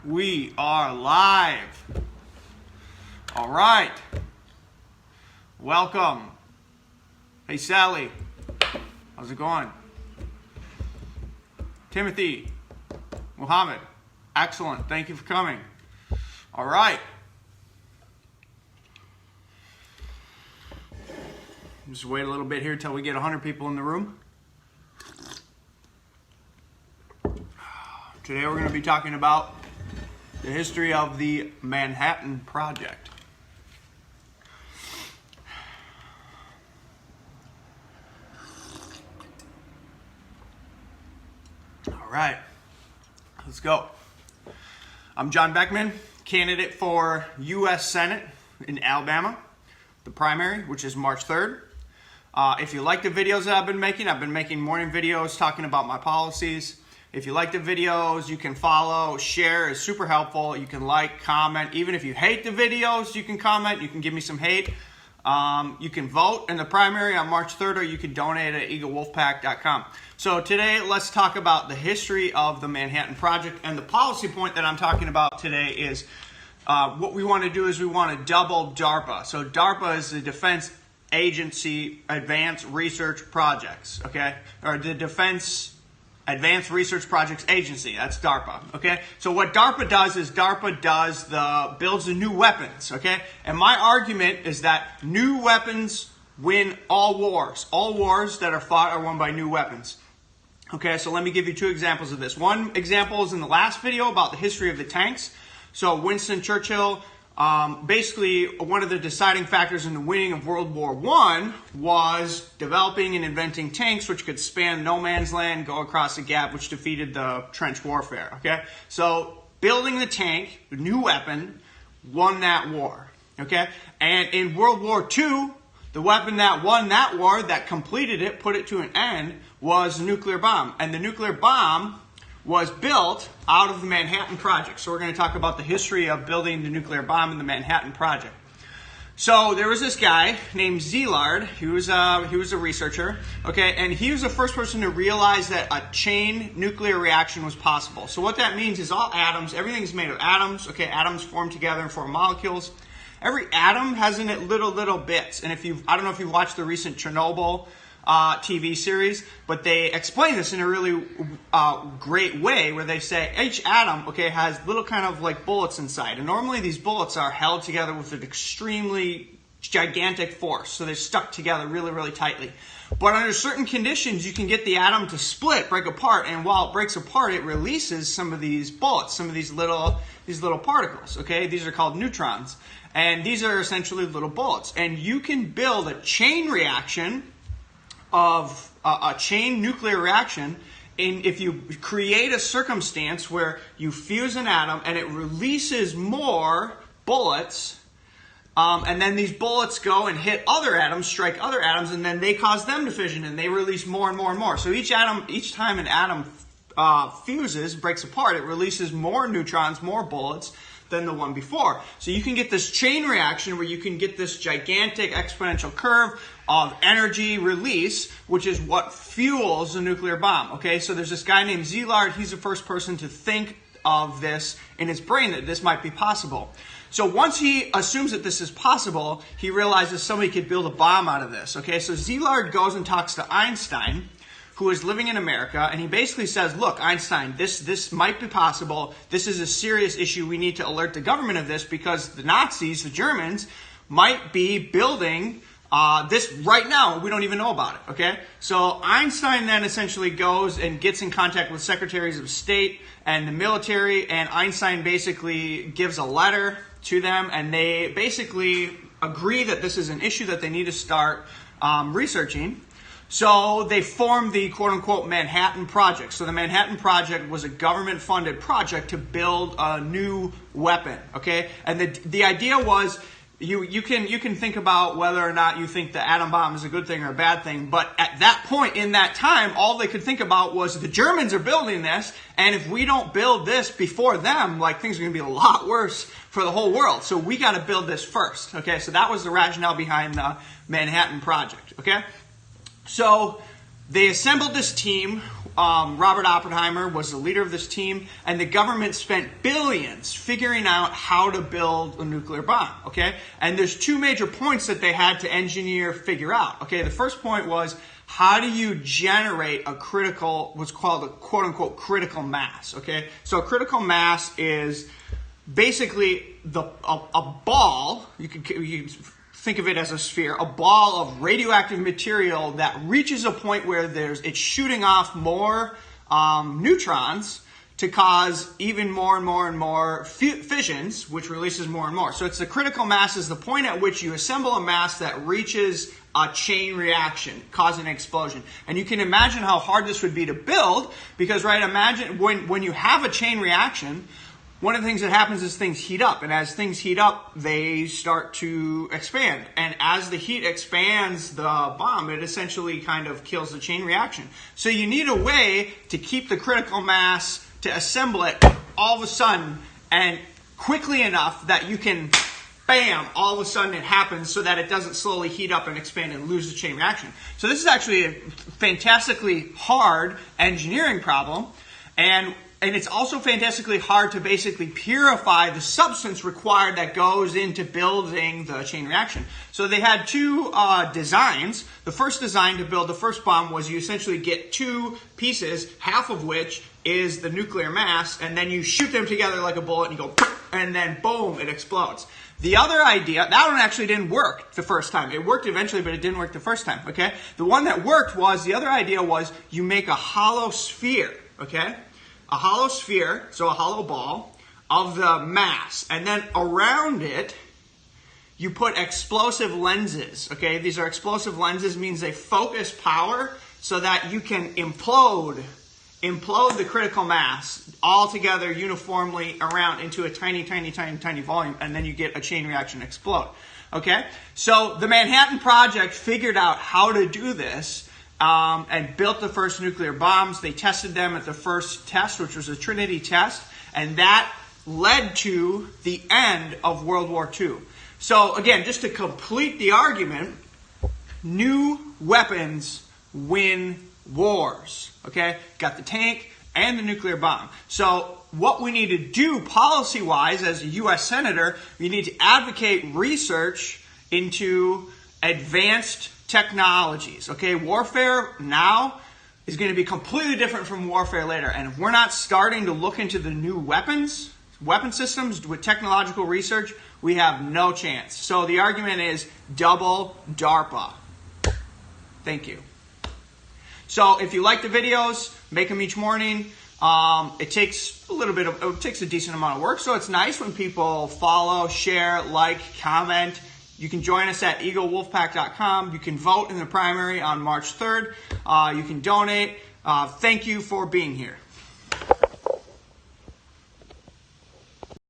We are live. All right. Welcome. Hey, Sally. How's it going? Timothy. Muhammad. Excellent. Thank you for coming. All right. Just wait a little bit here until we get 100 people in the room. Today we're going to be talking about the history of the Manhattan Project. All right, let's go. I'm John Beckmann, candidate for U.S. Senate in Alabama, the primary, which is March 3rd. If you like the videos that I've been making morning videos talking about my policies. If you like the videos, you can follow, share is super helpful. You can like, comment. Even if you hate the videos, you can comment. You can give me some hate. You can vote in the primary on March 3rd, or you can donate at eaglewolfpack.com. So today, let's talk about the history of the Manhattan Project. And the policy point that I'm talking about today is what we want to do is we want to double DARPA. So DARPA is the Defense Agency Advanced Research Projects, okay? Or the Defense Advanced Research Projects Agency. That's DARPA, okay? So what DARPA does is DARPA builds the new weapons, okay? And my argument is that new weapons win all wars. All wars that are fought are won by new weapons. Okay, so let me give you two examples of this. One example is in the last video about the history of the tanks. So Winston Churchill, basically one of the deciding factors in the winning of World War I was developing and inventing tanks which could span no man's land, go across a gap, which defeated the trench warfare, okay? So building the tank, the new weapon, won that war, okay? And in World War II, the weapon that won that war, that completed it, put it to an end, was the nuclear bomb. And the nuclear bomb was built out of the Manhattan Project. So we're going to talk about the history of building the nuclear bomb in the Manhattan Project. So there was this guy named Szilard. He was a researcher, okay, and he was the first person to realize that a chain nuclear reaction was possible. So what that means is all atoms, everything's made of atoms, okay, atoms form together and form molecules. Every atom has in it little bits. And I don't know if you've watched the recent Chernobyl TV series, but they explain this in a really great way where they say each atom, okay, has little kind of like bullets inside. And normally these bullets are held together with an extremely gigantic force. So they're stuck together really tightly. But under certain conditions, you can get the atom to split, break apart, and while it breaks apart, it releases some of these bullets, some of these little particles, okay? These are called neutrons. And these are essentially little bullets. And you can build a chain reaction of a chain nuclear reaction if you create a circumstance where you fuse an atom and it releases more bullets, and then these bullets go and hit other atoms, strike other atoms, and then they cause them to fission and they release more and more. So each time an atom fuses, breaks apart, it releases more neutrons, more bullets than the one before. So you can get this chain reaction where you can get this gigantic exponential curve of energy release, which is what fuels the nuclear bomb. Okay, so there's this guy named Szilard. He's the first person to think of this in his brain, that this might be possible. So once he assumes that this is possible, he realizes somebody could build a bomb out of this. Okay, so Szilard goes and talks to Einstein, who is living in America, and he basically says, look, Einstein, this might be possible. This is a serious issue. We need to alert the government of this because the Nazis, the Germans, might be building this right now. We don't even know about it, okay? So Einstein then essentially goes and gets in contact with secretaries of state and the military, and Einstein basically gives a letter to them, and they basically agree that this is an issue that they need to start researching. So they formed the quote-unquote Manhattan Project. So the Manhattan Project was a government-funded project to build a new weapon, okay? And the idea was you can think about whether or not you think the atom bomb is a good thing or a bad thing, but at that point in that time, all they could think about was the Germans are building this, and if we don't build this before them, like things are going to be a lot worse for the whole world. So we got to build this first, okay? So that was the rationale behind the Manhattan Project, okay? So they assembled this team Robert Oppenheimer was the leader of this team, and the government spent billions figuring out how to build a nuclear bomb, okay? And there's two major points that they had to figure out, okay? The first point was, how do you generate a what's called a quote-unquote critical mass, okay? So a critical mass is basically a ball, you think of it as a sphere, a ball of radioactive material that reaches a point where it's shooting off more neutrons to cause even more and more and more fissions, which releases more and more. So it's the critical mass is the point at which you assemble a mass that reaches a chain reaction, causing an explosion. And you can imagine how hard this would be to build, because, right, imagine when you have a chain reaction, one of the things that happens is things heat up, and as things heat up, they start to expand. And as the heat expands the bomb, it essentially kind of kills the chain reaction. So you need a way to keep the critical mass, to assemble it all of a sudden and quickly enough that you can, bam, all of a sudden it happens so that it doesn't slowly heat up and expand and lose the chain reaction. So this is actually a fantastically hard engineering problem, and it's also fantastically hard to basically purify the substance required that goes into building the chain reaction. So they had two designs. The first design to build the first bomb was you essentially get two pieces, half of which is the nuclear mass, and then you shoot them together like a bullet and you go, and then boom, it explodes. The other idea, that one actually didn't work the first time. It worked eventually, but it didn't work the first time, okay? The one that worked was, the other idea was you make a hollow sphere, okay? A hollow sphere, so a hollow ball, of the mass. And then around it, you put explosive lenses, okay? These are explosive lenses, means they focus power so that you can implode the critical mass all together uniformly around into a tiny, tiny, tiny, tiny volume, and then you get a chain reaction explode, okay? So the Manhattan Project figured out how to do this, and built the first nuclear bombs. They tested them at the first test, which was a Trinity test, and that led to the end of World War II. So again, just to complete the argument, new weapons win wars, okay? Got the tank and the nuclear bomb. So what we need to do policy-wise as a U.S. Senator, we need to advocate research into advanced technologies, okay? Warfare now is going to be completely different from warfare later. And if we're not starting to look into the new weapon systems with technological research, we have no chance. So the argument is double DARPA. Thank you. So if you like the videos, make them each morning. It takes a decent amount of work, so it's nice when people follow, share, like, comment. You can join us at eaglewolfpack.com. You can vote in the primary on March 3rd. You can donate. Thank you for being here.